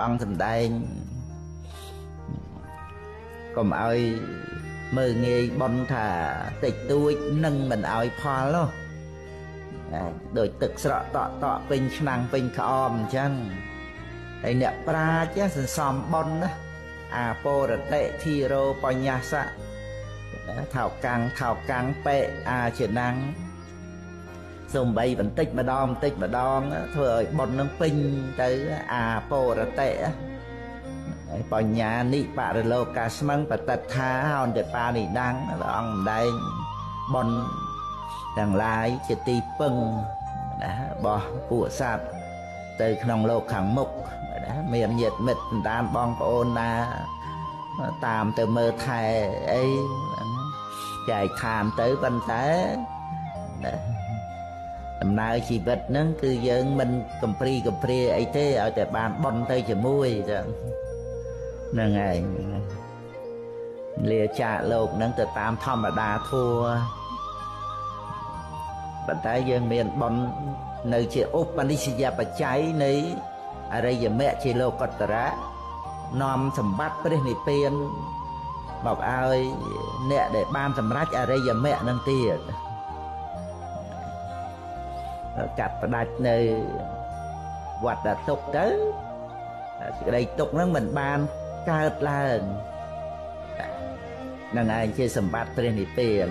ông thầm đây còn ai mơ nghe bon thà tịch tôi nâng mình ai pha lo đổi tực sợ tọ pin năng pin khom chăng đây nè pra chứ xòm bon đó po rồi tệ thi rô po nhà sa thảo càng pe chuyện năng dùng bay vẫn tích mà đom thôi bon nâng pin tới po rồi tệ po nhà nị bạ rồi lô cá smăng và tật tha hòn để pa nị đăng ông đây bon đằng lai chỉ tì pưng bỏ của sạt từក្នុងលោកខាងមុខមានញាតិមិត្តតាមបងប្អូនណាតាមទៅមើលថែអីចែកឋានទៅប៉ុន្តែដំណើរជីវិតហ្នឹងគឺយើងមិនកំព្រាអីទេឲ្យតែបានបន់ទៅជាមួយចឹងហ្នឹងហើយលាចាកលោកហ្នឹងទៅតាមធម្មតាធัวប៉ុន្តែយើងមានបន់នៅជាឧបនិស្សយបច្ច័យនៃអរិយមគ្គជាលោកតរៈនាំសម្បត្តិព្រះនិព្វានមកឲ្យអ្នកដែលបានសម្រេចអរិយមគ្គនឹងទៀតកាត់ផ្ដាច់នៅវត្តទុក្ខទៅសេចក្តីទុក្ខហ្នឹងមិនបានកើតឡើងនឹងឯងជាសម្បត្តិព្រះនិព្វាន